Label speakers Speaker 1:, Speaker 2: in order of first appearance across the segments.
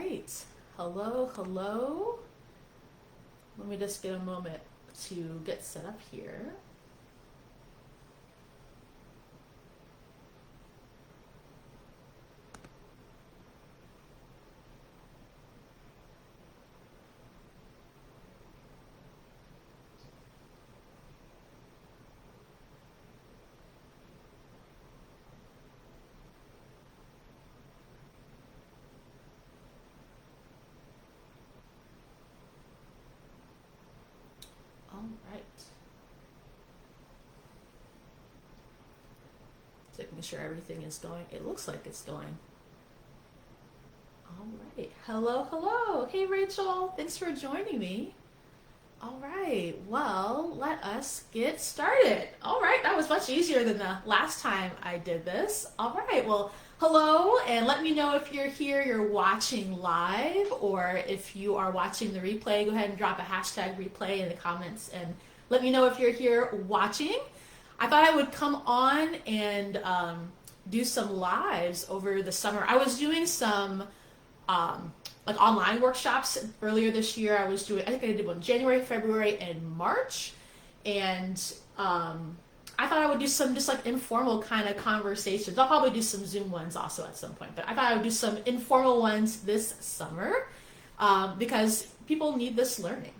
Speaker 1: right. Hello, hello. Let me just get a moment to get set up here. All right. Just making sure everything is going. It looks like it's going. All right. Hello, hello. Hey, Rachel. Thanks for joining me. All right. Well, let us get started. All right. That was much easier than the last time I did this. All right. Well, hello, and let me know if you're here, you're watching live, or if you are watching the replay, go ahead and drop a hashtag replay in the comments and let me know if you're here watching. I thought I would come on and do some lives over the summer. I was doing some like online workshops earlier this year. I think I did one January, February, and March. And I thought I would do some just like informal kind of conversations. I'll probably do some Zoom ones also at some point, but I thought I would do some informal ones this summer because people need this learning.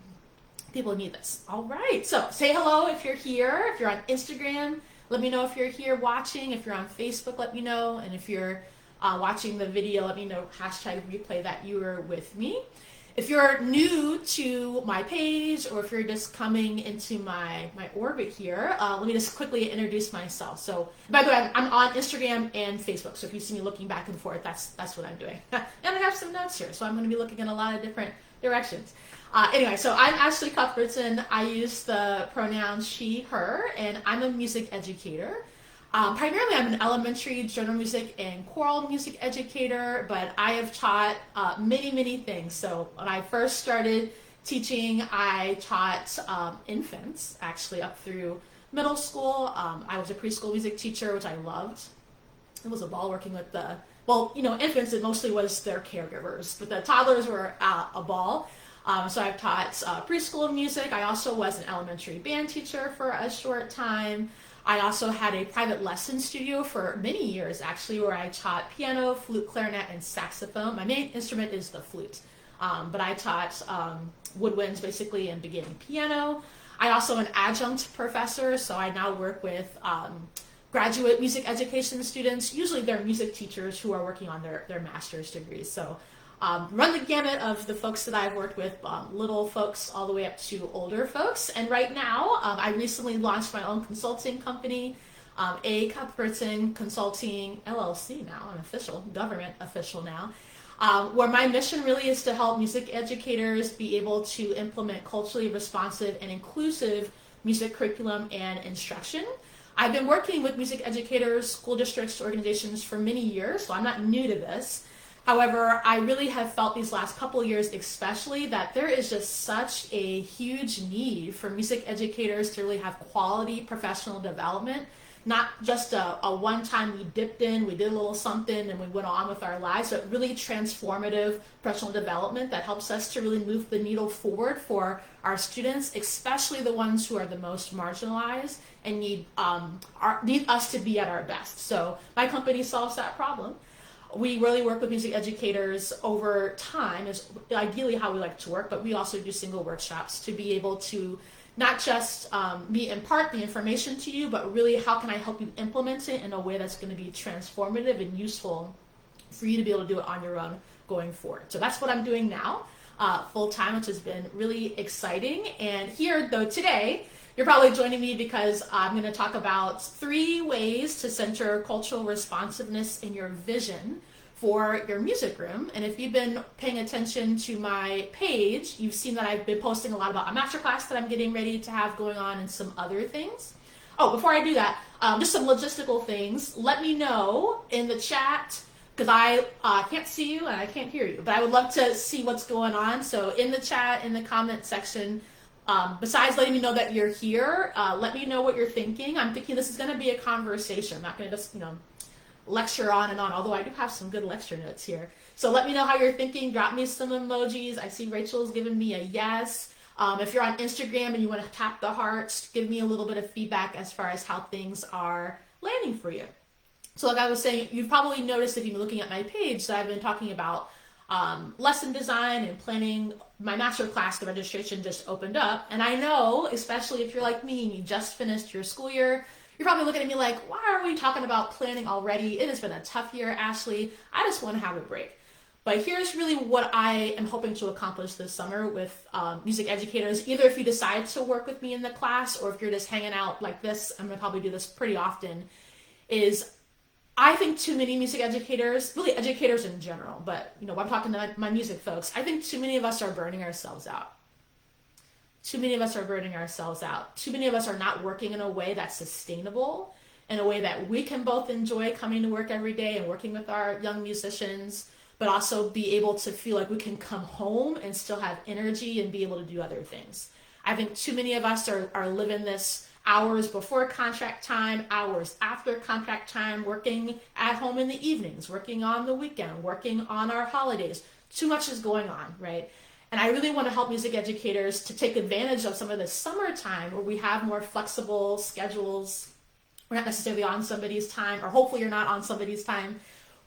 Speaker 1: People need this. All right. So say hello if you're here. If you're on Instagram, let me know if you're here watching. If you're on Facebook, let me know. And if you're watching the video, let me know, hashtag replay, that you were with me. If you're new to my page, or if you're just coming into my orbit here, let me just quickly introduce myself. So, by the way, I'm on Instagram and Facebook. So if you see me looking back and forth, that's what I'm doing. And I have some notes here, so I'm going to be looking in a lot of different directions. Anyway, so I'm Ashley Cuthbertson. I use the pronouns she, her, and I'm a music educator. Primarily, I'm an elementary general music and choral music educator, but I have taught many things. So when I first started teaching, I taught infants, actually up through middle school. I was a preschool music teacher, which I loved. It was a ball working with infants, it mostly was their caregivers, but the toddlers were a ball. So I've taught preschool music. I also was an elementary band teacher for a short time. I also had a private lesson studio for many years, actually, where I taught piano, flute, clarinet, and saxophone. My main instrument is the flute, but I taught woodwinds, basically, and beginning piano. I also am an adjunct professor, so I now work with graduate music education students. Usually they're music teachers who are working on their master's degrees. So run the gamut of the folks that I've worked with, little folks all the way up to older folks. And right now, I recently launched my own consulting company, A. Cuthbertson Consulting LLC now, an official, government official now, where my mission really is to help music educators be able to implement culturally responsive and inclusive music curriculum and instruction. I've been working with music educators, school districts, organizations for many years, so I'm not new to this. However, I really have felt these last couple of years especially that there is just such a huge need for music educators to really have quality professional development, not just a one-time we dipped in, we did a little something, and we went on with our lives, but really transformative professional development that helps us to really move the needle forward for our students, especially the ones who are the most marginalized and need us to be at our best. So my company solves that problem. We really work with music educators over time, is ideally how we like to work, but we also do single workshops to be able to not just impart the information to you, but really how can I help you implement it in a way that's going to be transformative and useful for you to be able to do it on your own going forward. So that's what I'm doing now, full time, which has been really exciting. And here, though, today, you're probably joining me because I'm going to talk about 3 ways to center cultural responsiveness in your vision for your music room. And if you've been paying attention to my page, you've seen that I've been posting a lot about a masterclass that I'm getting ready to have going on and some other things. Oh, before I do that, just some logistical things. Let me know in the chat, because I can't see you and I can't hear you, but I would love to see what's going on. So in the chat, in the comment section, besides letting me know that you're here, let me know what you're thinking. I'm thinking this is going to be a conversation. I'm not going to just, lecture on and on, although I do have some good lecture notes here. So let me know how you're thinking. Drop me some emojis. I see Rachel's giving me a yes. If you're on Instagram and you want to tap the hearts, give me a little bit of feedback as far as how things are landing for you. So like I was saying, you've probably noticed if you've been looking at my page that I've been talking about lesson design and planning. My master class, the registration just opened up. And I know, especially if you're like me and you just finished your school year, you're probably looking at me like, why are we talking about planning already? It has been a tough year, Ashley. I just want to have a break. But here's really what I am hoping to accomplish this summer with music educators. Either if you decide to work with me in the class or if you're just hanging out like this, I'm going to probably do this pretty often, is I think too many music educators, really educators in general, but I'm talking to my music folks, I think too many of us are burning ourselves out. Too many of us are burning ourselves out. Too many of us are not working in a way that's sustainable, in a way that we can both enjoy coming to work every day and working with our young musicians, but also be able to feel like we can come home and still have energy and be able to do other things. I think too many of us are living this hours before contract time, hours after contract time, working at home in the evenings, working on the weekend, working on our holidays. Too much is going on, right? And I really want to help music educators to take advantage of some of the summertime where we have more flexible schedules. We're not necessarily on somebody's time, or hopefully you're not on somebody's time,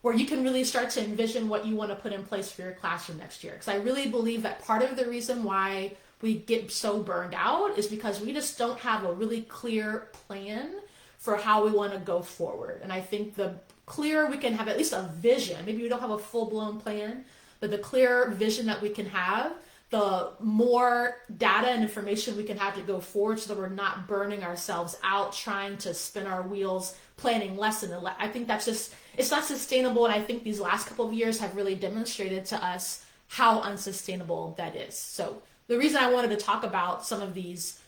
Speaker 1: where you can really start to envision what you want to put in place for your classroom next year. Because I really believe that part of the reason why we get so burned out is because we just don't have a really clear plan for how we want to go forward. And I think the clearer we can have at least a vision, maybe we don't have a full-blown plan, but the clearer vision that we can have, the more data and information we can have to go forward so that we're not burning ourselves out trying to spin our wheels planning lesson. I think that's just, it's not sustainable. And I think these last couple of years have really demonstrated to us how unsustainable that is. So the reason I wanted to talk about some of these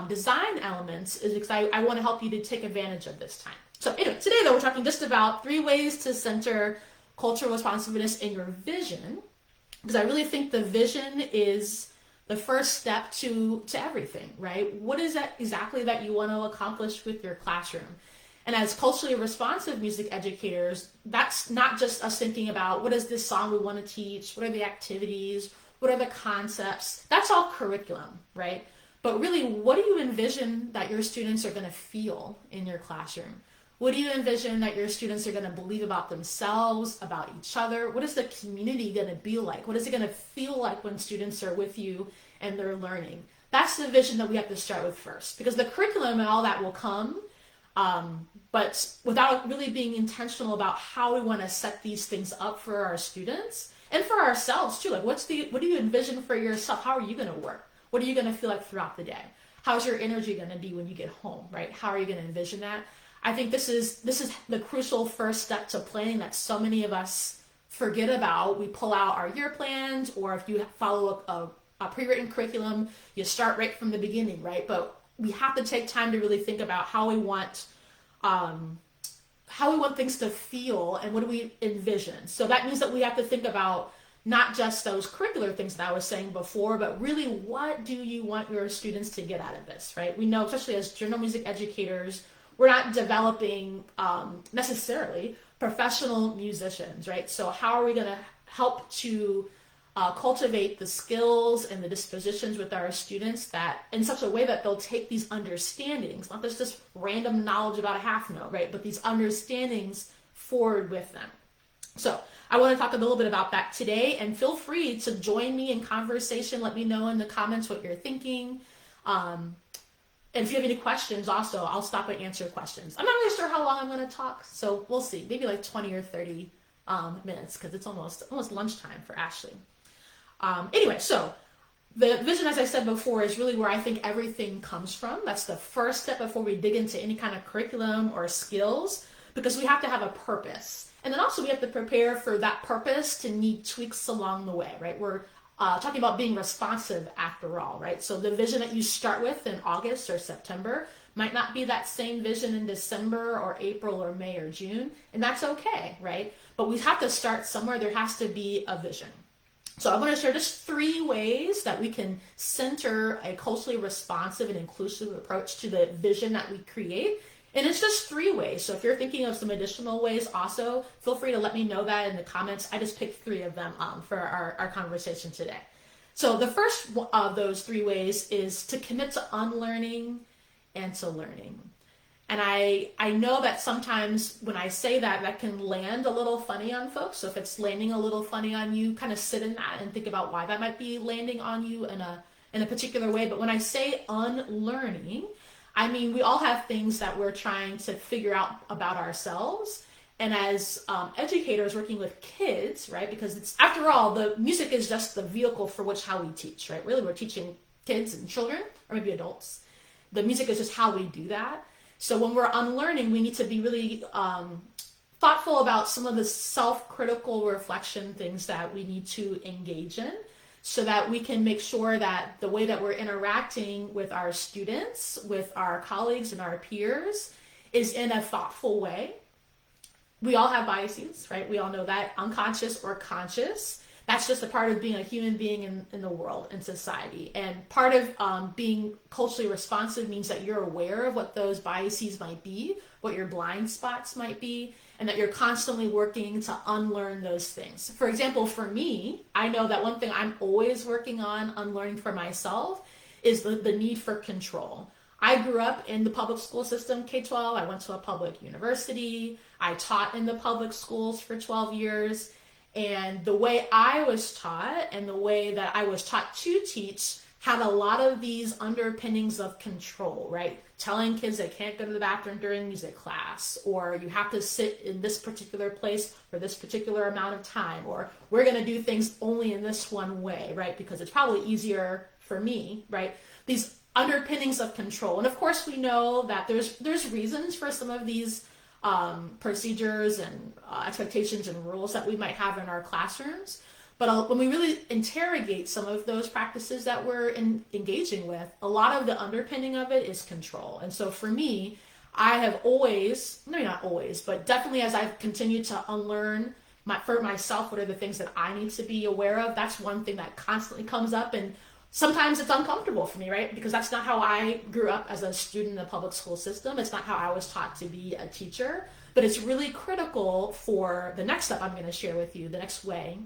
Speaker 1: design elements is because I want to help you to take advantage of this time. So anyway, today though, we're talking just about 3 ways to center cultural responsiveness in your vision, because I really think the vision is the first step to everything, right? What is that exactly that you want to accomplish with your classroom? And as culturally responsive music educators, that's not just us thinking about what is this song we want to teach, what are the activities, what are the concepts? That's all curriculum, right? But really, what do you envision that your students are going to feel in your classroom? What do you envision that your students are going to believe about themselves, about each other? What is the community going to be like? What is it going to feel like when students are with you and they're learning? That's the vision that we have to start with first, because the curriculum and all that will come, but without really being intentional about how we want to set these things up for our students and for ourselves too. Like, what do you envision for yourself? How are you going to work? What are you going to feel like throughout the day? How's your energy going to be when you get home, right? How are you going to envision that? I think this is the crucial first step to planning that so many of us forget about. We pull out our year plans, or if you follow a pre-written curriculum, you start right from the beginning, right? But we have to take time to really think about how we want things to feel and what do we envision. So that means that we have to think about not just those curricular things that I was saying before, but really what do you want your students to get out of this, right? We know, especially as general music educators, we're not developing necessarily professional musicians, right? So how are we going to help to cultivate the skills and the dispositions with our students that in such a way that they'll take these understandings, not just random knowledge about a half note, right? But these understandings forward with them. So I want to talk a little bit about that today, and feel free to join me in conversation. Let me know in the comments what you're thinking. And if you have any questions also, I'll stop and answer questions. I'm not really sure how long I'm going to talk, so we'll see. Maybe like 20 or 30 minutes, because it's almost lunchtime for Ashley. Anyway, so the vision, as I said before, is really where I think everything comes from. That's the first step before we dig into any kind of curriculum or skills, because we have to have a purpose. And then also we have to prepare for that purpose to need tweaks along the way, right? We're talking about being responsive after all, right? So the vision that you start with in August or September might not be that same vision in December or April or May or June, and that's okay, right? But we have to start somewhere. There has to be a vision. So I want to share just 3 ways that we can center a culturally responsive and inclusive approach to the vision that we create And it's just 3 ways. So if you're thinking of some additional ways also, feel free to let me know that in the comments. I just picked 3 of them for our conversation today. So the first of those 3 ways is to commit to unlearning and to learning. And I know that sometimes when I say that, that can land a little funny on folks. So if it's landing a little funny on you, kind of sit in that and think about why that might be landing on you in a particular way. But when I say unlearning, I mean we all have things that we're trying to figure out about ourselves. And as educators working with kids, right? Because it's, after all, the music is just the vehicle for which how we teach, right? Really, we're teaching kids and children, or maybe adults. The music is just how we do that. So when we're unlearning, we need to be really thoughtful about some of the self-critical reflection things that we need to engage in, so that we can make sure that the way that we're interacting with our students, with our colleagues and our peers is in a thoughtful way. We all have biases, right? We all know that, unconscious or conscious. That's just a part of being a human being in the world, in society. And part of being culturally responsive means that you're aware of what those biases might be, what your blind spots might be, and that you're constantly working to unlearn those things. For example, for me, I know that one thing I'm always working on unlearning for myself is the need for control. I grew up in the public school system, K-12. I went to a public university. I taught in the public schools for 12 years. And the way I was taught and the way that I was taught to teach had a lot of these underpinnings of control, right? Telling kids they can't go to the bathroom during music class, or you have to sit in this particular place for this particular amount of time, or we're going to do things only in this one way, right? Because it's probably easier for me, right? These underpinnings of control. And of course, we know that there's reasons for some of these procedures and expectations and rules that we might have in our classrooms. But when we really interrogate some of those practices that we're engaging with, a lot of the underpinning of it is control. And so for me, I have always, maybe not always, but definitely as I've continued to unlearn for myself, what are the things that I need to be aware of, that's one thing that constantly comes up. And sometimes it's uncomfortable for me, right? Because that's not how I grew up as a student in the public school system. It's not how I was taught to be a teacher. But it's really critical for the next step I'm going to share with you, the next way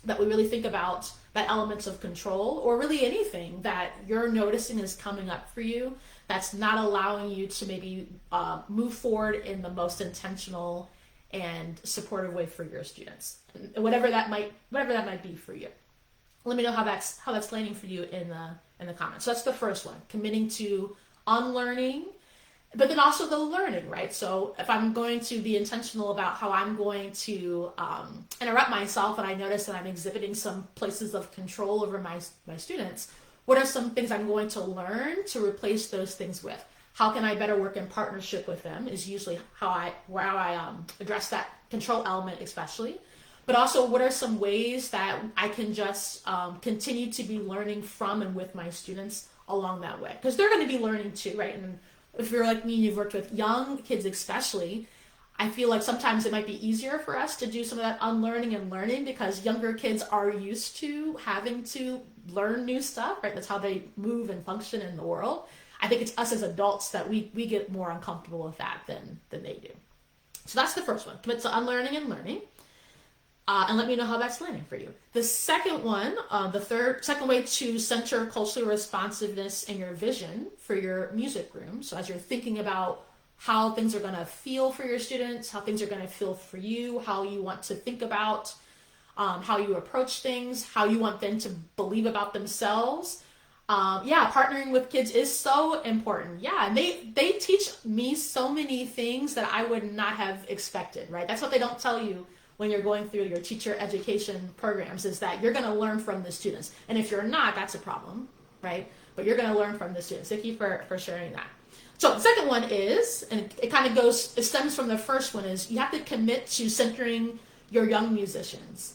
Speaker 1: that we really think about that elements of control, or really anything that you're noticing is coming up for you that's not allowing you to maybe move forward in the most intentional and supportive way for your students, whatever that might be for you. Let me know how that's landing for you in the comments. So that's the first one, committing to unlearning, but then also the learning, right? So if I'm going to be intentional about how I'm going to interrupt myself, and I notice that I'm exhibiting some places of control over my students, what are some things I'm going to learn to replace those things with? How can I better work in partnership with them is usually how I address that control element especially. But also, what are some ways that I can just continue to be learning from and with my students along that way? Because they're going to be learning too, right? And if you're like me and you've worked with young kids especially, I feel like sometimes it might be easier for us to do some of that unlearning and learning because younger kids are used to having to learn new stuff, right? That's how they move and function in the world. I think it's us as adults that we get more uncomfortable with that than they do. So that's the first one, commit to unlearning and learning. And let me know how that's landing for you. The second one, second way to center cultural responsiveness in your vision for your music room. So as you're thinking about how things are going to feel for your students, how things are going to feel for you, how you want to think about how you approach things, how you want them to believe about themselves. Partnering with kids is so important. Yeah, and they teach me so many things that I would not have expected, right? That's what they don't tell you when you're going through your teacher education programs, is that you're going to learn from the students. And if you're not, that's a problem, right? But you're going to learn from the students. Thank you for sharing that. So the second one is, and it stems from the first one, is you have to commit to centering your young musicians.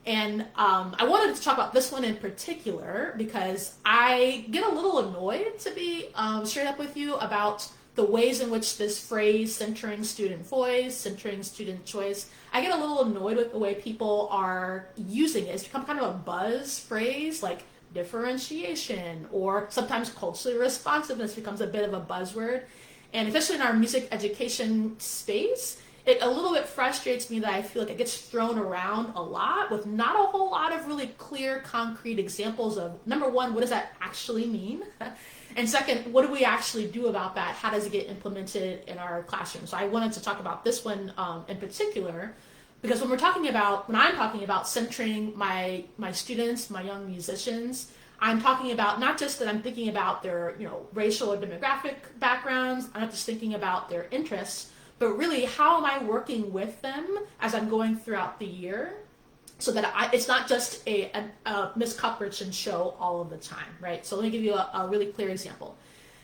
Speaker 1: And I wanted to talk about this one in particular because I get a little annoyed, to be straight up with you, about the ways in which this phrase, centering student voice, centering student choice, I get a little annoyed with the way people are using it. It's become kind of a buzz phrase, like differentiation, or sometimes culturally responsiveness becomes a bit of a buzzword. And especially in our music education space, it a little bit frustrates me that I feel like it gets thrown around a lot with not a whole lot of really clear, concrete examples of, number one, what does that actually mean? And second, what do we actually do about that? How does it get implemented in our classroom? So I wanted to talk about this one in particular, because when I'm talking about centering my students, my young musicians, I'm talking about not just that I'm thinking about their racial or demographic backgrounds. I'm not just thinking about their interests, but really how am I working with them as I'm going throughout the year, so that it's not just a Miss Cuthbertson show all of the time, right? So let me give you a really clear example.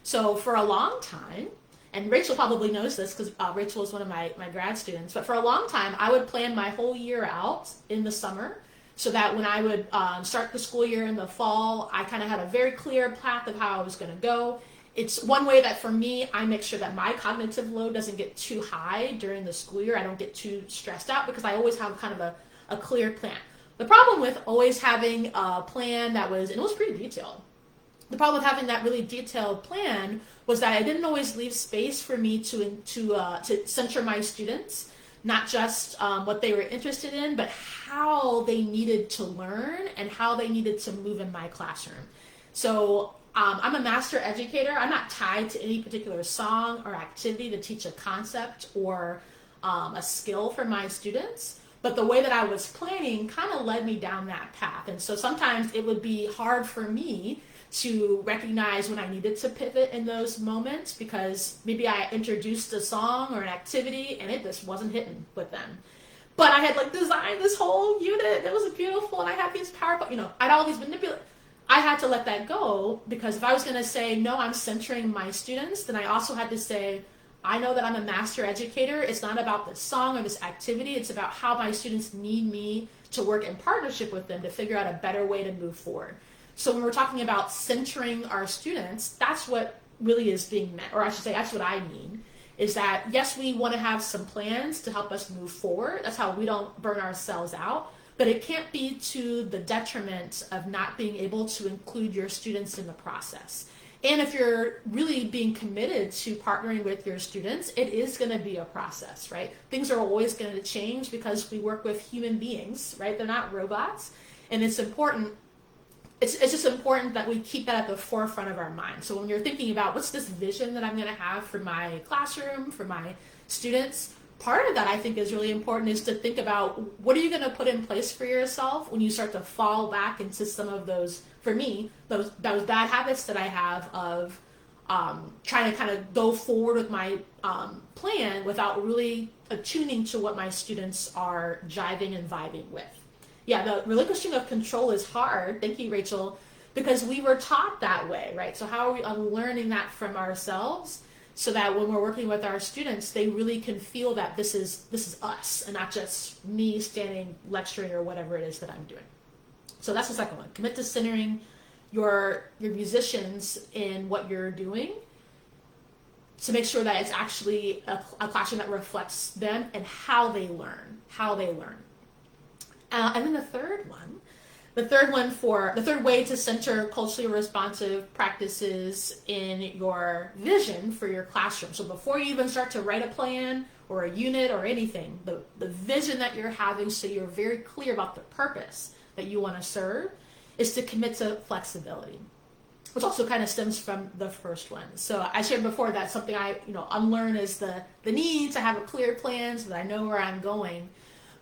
Speaker 1: So for a long time, and Rachel probably knows this because Rachel is one of my grad students, but for a long time, I would plan my whole year out in the summer so that when I would start the school year in the fall, I kind of had a very clear path of how I was going to go. It's one way that for me, I make sure that my cognitive load doesn't get too high during the school year. I don't get too stressed out because I always have kind of a clear plan. The problem with always having a plan and it was pretty detailed. The problem with having that really detailed plan was that I didn't always leave space for me to center my students, not just what they were interested in, but how they needed to learn and how they needed to move in my classroom. So I'm a master educator. I'm not tied to any particular song or activity to teach a concept or a skill for my students. But the way that I was planning kind of led me down that path. And so sometimes it would be hard for me to recognize when I needed to pivot in those moments because maybe I introduced a song or an activity and it just wasn't hitting with them. But I had designed this whole unit. It was beautiful and I had these PowerPoint, I'd always manipulate. I had to let that go because if I was going to say, no, I'm centering my students, then I also had to say, I know that I'm a master educator. It's not about this song or this activity. It's about how my students need me to work in partnership with them to figure out a better way to move forward. So when we're talking about centering our students, that's what really is being meant, or I should say that's what I mean, is that yes, we want to have some plans to help us move forward. That's how we don't burn ourselves out. But it can't be to the detriment of not being able to include your students in the process. And if you're really being committed to partnering with your students, it is going to be a process, right? Things are always going to change because we work with human beings, right? They're not robots. And it's important. It's just important that we keep that at the forefront of our mind. So when you're thinking about what's this vision that I'm going to have for my classroom, for my students, part of that I think is really important is to think about what are you going to put in place for yourself when you start to fall back into some of those, for me, those bad habits that I have of trying to kind of go forward with my plan without really attuning to what my students are jiving and vibing with. Yeah, the relinquishing of control is hard. Thank you, Rachel, because we were taught that way, right? So how are we unlearning that from ourselves so that when we're working with our students, they really can feel that this is us and not just me standing lecturing or whatever it is that I'm doing. So that's the second one. Commit to centering your musicians in what you're doing to make sure that it's actually a classroom that reflects them and how they learn. And then the third way to center culturally responsive practices in your vision for your classroom. So before you even start to write a plan or a unit or anything, the vision that you're having so you're very clear about the purpose that you want to serve is to commit to flexibility, which also kind of stems from the first one. So I shared before that something I unlearn is the need to have a clear plan so that I know where I'm going.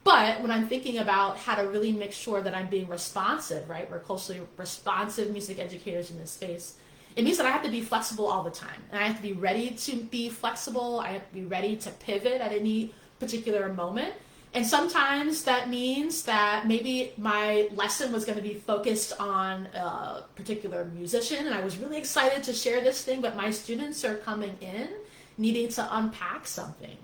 Speaker 1: But when I'm thinking about how to really make sure that I'm being responsive, right? We're culturally responsive music educators in this space. It means that I have to be flexible all the time. And I have to be ready to be flexible. I have to be ready to pivot at any particular moment. And sometimes that means that maybe my lesson was going to be focused on a particular musician. And I was really excited to share this thing, but my students are coming in needing to unpack something.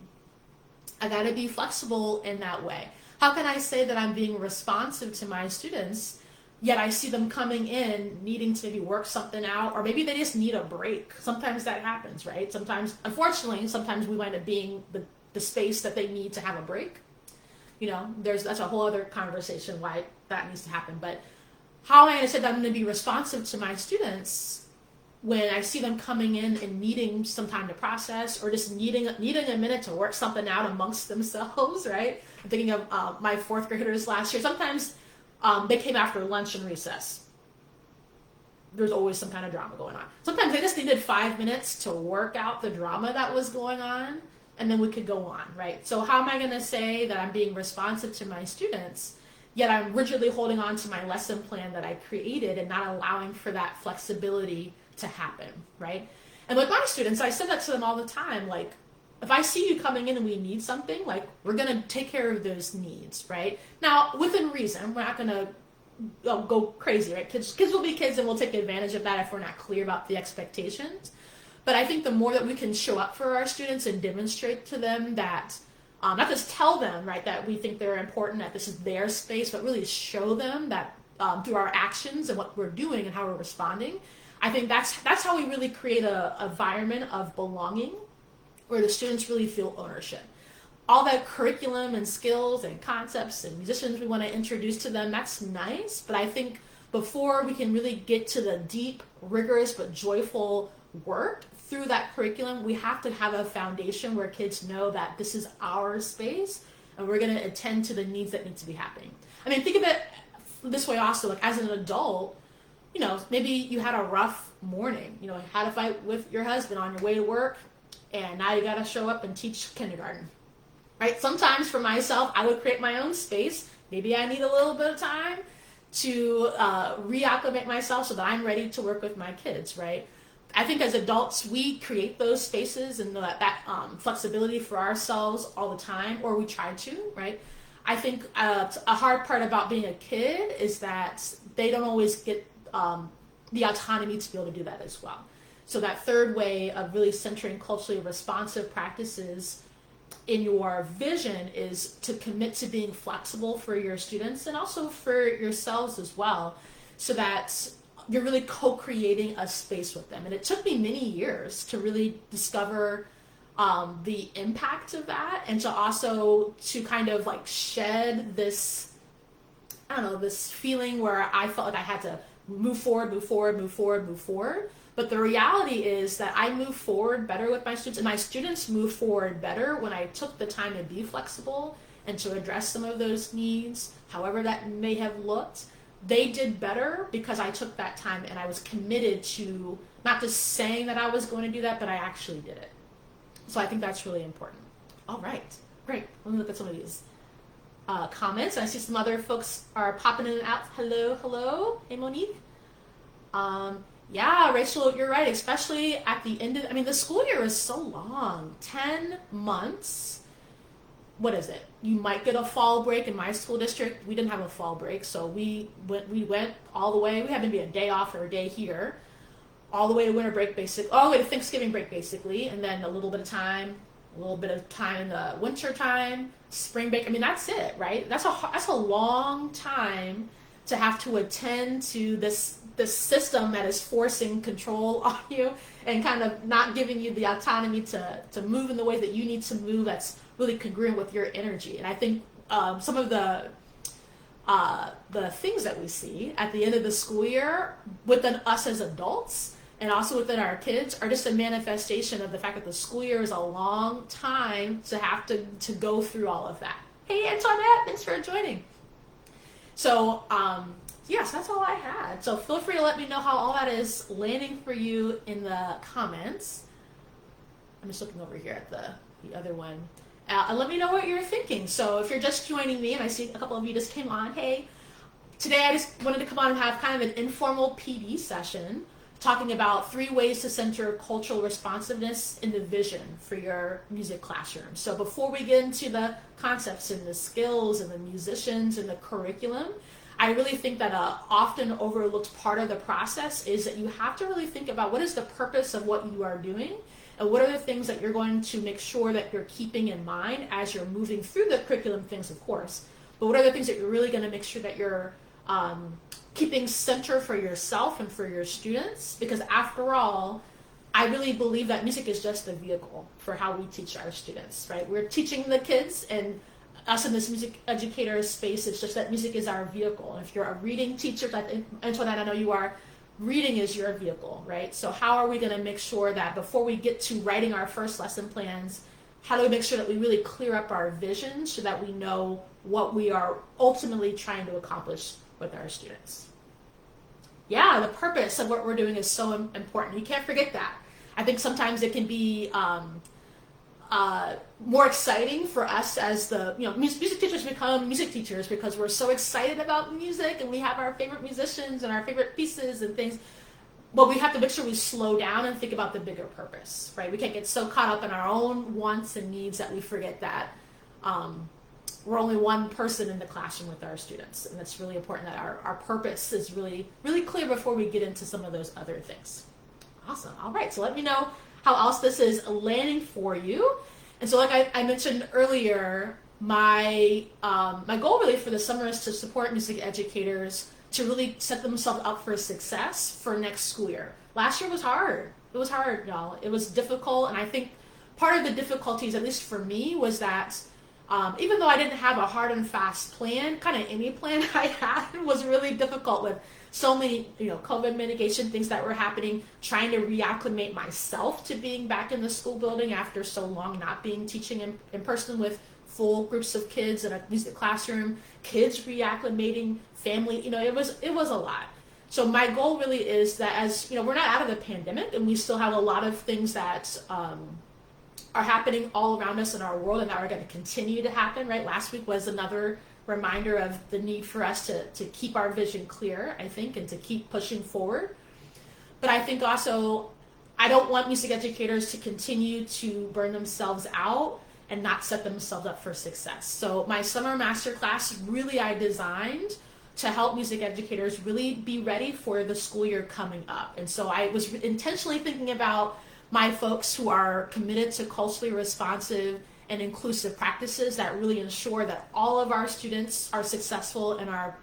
Speaker 1: I got to be flexible in that way. How can I say that I'm being responsive to my students, yet I see them coming in needing to maybe work something out, or maybe they just need a break. Sometimes that happens, right? Sometimes, unfortunately, we wind up being the space that they need to have a break. That's a whole other conversation why that needs to happen. But how am I going to say that I'm going to be responsive to my students when I see them coming in and needing some time to process, or just needing a minute to work something out amongst themselves, right? I'm thinking of my fourth graders last year. Sometimes they came after lunch and recess. There's always some kind of drama going on. Sometimes they just needed 5 minutes to work out the drama that was going on, and then we could go on, right? So how am I going to say that I'm being responsive to my students, yet I'm rigidly holding on to my lesson plan that I created and not allowing for that flexibility to happen, right? And with my students, I said that to them all the time, like, if I see you coming in and we need something, like, we're going to take care of those needs, right? Now, within reason, we're not going to go crazy, right? Kids will be kids, and we'll take advantage of that if we're not clear about the expectations. But I think the more that we can show up for our students and demonstrate to them that, not just tell them, right, that we think they're important, that this is their space, but really show them that through our actions and what we're doing and how we're responding. I think that's how we really create a environment of belonging where the students really feel ownership. All that curriculum and skills and concepts and musicians we want to introduce to them, that's nice, but I think before we can really get to the deep, rigorous, but joyful work through that curriculum, we have to have a foundation where kids know that this is our space and we're going to attend to the needs that need to be happening. I mean, think of it this way also, like as an adult, you know, maybe you had a rough morning, you know, had a fight with your husband on your way to work, and now you got to show up and teach kindergarten, right? Sometimes for myself, I would create my own space. Maybe I need a little bit of time to reacclimate myself so that I'm ready to work with my kids, right? I think as adults, we create those spaces and that flexibility for ourselves all the time, or we try to, right? I think a hard part about being a kid is that they don't always get the autonomy to be able to do that as well. So that third way of really centering culturally responsive practices in your vision is to commit to being flexible for your students and also for yourselves as well, so that you're really co-creating a space with them. And it took me many years to really discover the impact of that, and to also to kind of like shed this, I don't know, this feeling where I felt like I had to move forward. But the reality is that I move forward better with my students, and my students move forward better when I took the time to be flexible and to address some of those needs, however that may have looked. They did better because I took that time and I was committed to not just saying that I was going to do that, but I actually did it. So I think that's really important. All right, great. Let me look at some of these comments. I see some other folks are popping in and out. Hello. Hey, Monique. Yeah, Rachel, you're right, especially at the end of, I mean, the school year is so long, 10 months. What is it? You might get a fall break. In my school district, we didn't have a fall break, so we went all the way. We had maybe a day off or a day here, all the way to winter break, all the way to Thanksgiving break, basically, and then a little bit of time in the winter time, spring break. I mean, that's it, right? That's a long time to have to attend to this system that is forcing control on you and kind of not giving you the autonomy to move in the way that you need to move that's really congruent with your energy. And I think some of the things that we see at the end of the school year within us as adults and also within our kids are just a manifestation of the fact that the school year is a long time to have to go through all of that. Hey, Antoinette, thanks for joining. So, yes, that's all I had. So feel free to let me know how all that is landing for you in the comments. I'm just looking over here at the other one. And let me know what you're thinking. So if you're just joining me, and I see a couple of you just came on, hey, today I just wanted to come on and have kind of an informal PD session talking about 3 ways to center cultural responsiveness in the vision for your music classroom. So before we get into the concepts and the skills and the musicians and the curriculum, I really think that an often overlooked part of the process is that you have to really think about what is the purpose of what you are doing and what are the things that you're going to make sure that you're keeping in mind as you're moving through the curriculum things, of course, but what are the things that you're really going to make sure that you're keeping center for yourself and for your students, because after all, I really believe that music is just a vehicle for how we teach our students, right? We're teaching the kids, and us in this music educator space, it's just that music is our vehicle. And if you're a reading teacher, Antoinette, I know you are, reading is your vehicle, right? So how are we going to make sure that before we get to writing our first lesson plans, how do we make sure that we really clear up our vision so that we know what we are ultimately trying to accomplish with our students? Yeah, the purpose of what we're doing is so important. You can't forget that. I think sometimes it can be more exciting for us as the music teachers become music teachers because we're so excited about music and we have our favorite musicians and our favorite pieces and things. But we have to make sure we slow down and think about the bigger purpose, right? We can't get so caught up in our own wants and needs that we forget that we're only one person in the classroom with our students. And it's really important that our purpose is really, really clear before we get into some of those other things. Awesome. All right. So let me know how else this is landing for you. And so like I mentioned earlier, my goal really for the summer is to support music educators to really set themselves up for success for next school year. Last year was hard. It was hard, y'all. It was difficult. And I think part of the difficulties, at least for me, was that even though I didn't have a hard and fast plan, kind of any plan I had was really difficult with so many, COVID mitigation things that were happening, trying to reacclimate myself to being back in the school building after so long not being teaching in person with full groups of kids in a music classroom, kids reacclimating, family, it was a lot. So my goal really is that as, we're not out of the pandemic and we still have a lot of things that are happening all around us in our world and that are going to continue to happen, right? Last week was another reminder of the need for us to keep our vision clear, I think, and to keep pushing forward. But I think also I don't want music educators to continue to burn themselves out and not set themselves up for success. So my summer masterclass really I designed to help music educators really be ready for the school year coming up. And so I was intentionally thinking about my folks who are committed to culturally responsive and inclusive practices that really ensure that all of our students are successful in our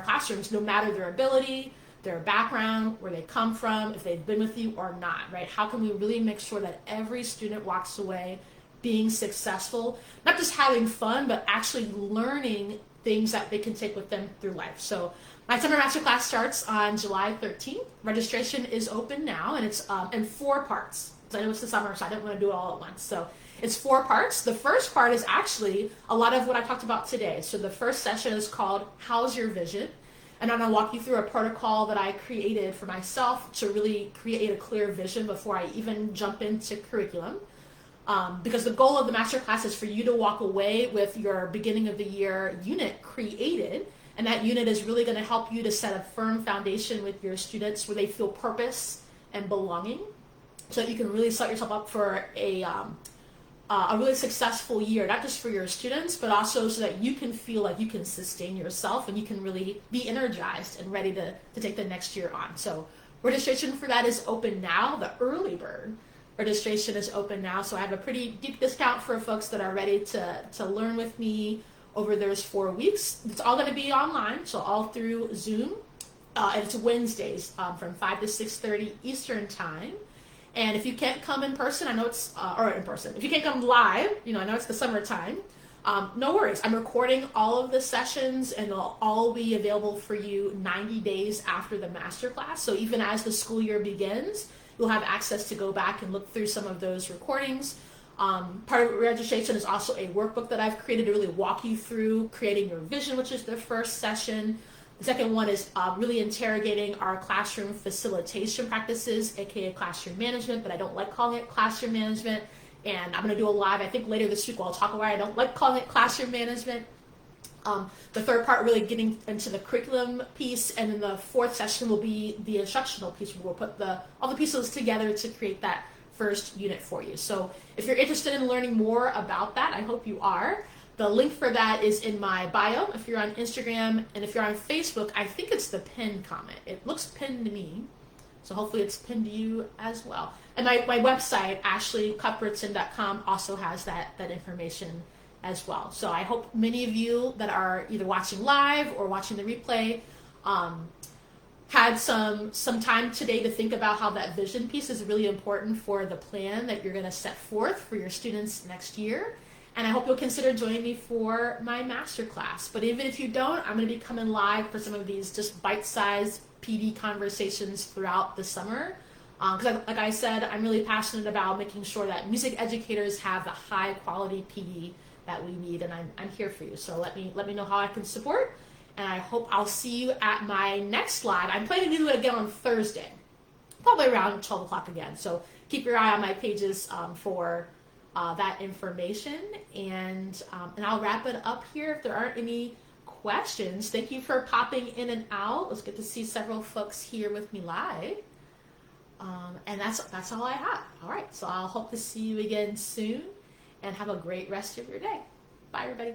Speaker 1: classrooms, no matter their ability, their background, where they come from, if they've been with you or not, right? How can we really make sure that every student walks away being successful, not just having fun, but actually learning things that they can take with them through life. So my summer masterclass starts on July 13th. Registration is open now, and it's in 4 parts. So I know it's the summer, so I didn't want to do it all at once. So it's 4 parts. The first part is actually a lot of what I talked about today. So the first session is called How's Your Vision? And I'm going to walk you through a protocol that I created for myself to really create a clear vision before I even jump into curriculum. Because the goal of the masterclass is for you to walk away with your beginning of the year unit created. And that unit is really going to help you to set a firm foundation with your students where they feel purpose and belonging, so that you can really set yourself up for a really successful year, not just for your students, but also so that you can feel like you can sustain yourself and you can really be energized and ready to take the next year on. So registration for that is open now. The early bird registration is open now. So I have a pretty deep discount for folks that are ready to learn with me over those 4 weeks. It's all going to be online, so all through Zoom. And it's Wednesdays from 5 to 6:30 Eastern time. And if you can't come in person, I know it's, or in person, if you can't come live, I know it's the summertime, no worries. I'm recording all of the sessions and they'll all be available for you 90 days after the masterclass. So even as the school year begins, you'll have access to go back and look through some of those recordings. Part of registration is also a workbook that I've created to really walk you through creating your vision, which is the first session. The second one is really interrogating our classroom facilitation practices, aka classroom management, but I don't like calling it classroom management. And I'm going to do a live, I think later this week, where I'll talk about why I don't like calling it classroom management. The third part, really getting into the curriculum piece, and then the fourth session will be the instructional piece, where we'll put all the pieces together to create that first unit for you. So if you're interested in learning more about that, I hope you are. The link for that is in my bio if you're on Instagram, and if you're on Facebook, I think it's the pinned comment. It looks pinned to me, so hopefully it's pinned to you as well. And my website, ashleycuthbertson.com, also has that information as well. So I hope many of you that are either watching live or watching the replay had some time today to think about how that vision piece is really important for the plan that you're going to set forth for your students next year. And I hope you'll consider joining me for my masterclass. But even if you don't, I'm going to be coming live for some of these just bite-sized PD conversations throughout the summer. Because like I said, I'm really passionate about making sure that music educators have the high quality PD that we need, and I'm here for you. So let me know how I can support, and I hope I'll see you at my next live. I'm planning to do it again on Thursday, probably around 12 o'clock again. So keep your eye on my pages for that information, and I'll wrap it up here. If there aren't any questions, thank you for popping in and out. It was good to see several folks here with me live. And that's all I have. All right, so I'll hope to see you again soon, and have a great rest of your day. Bye, everybody.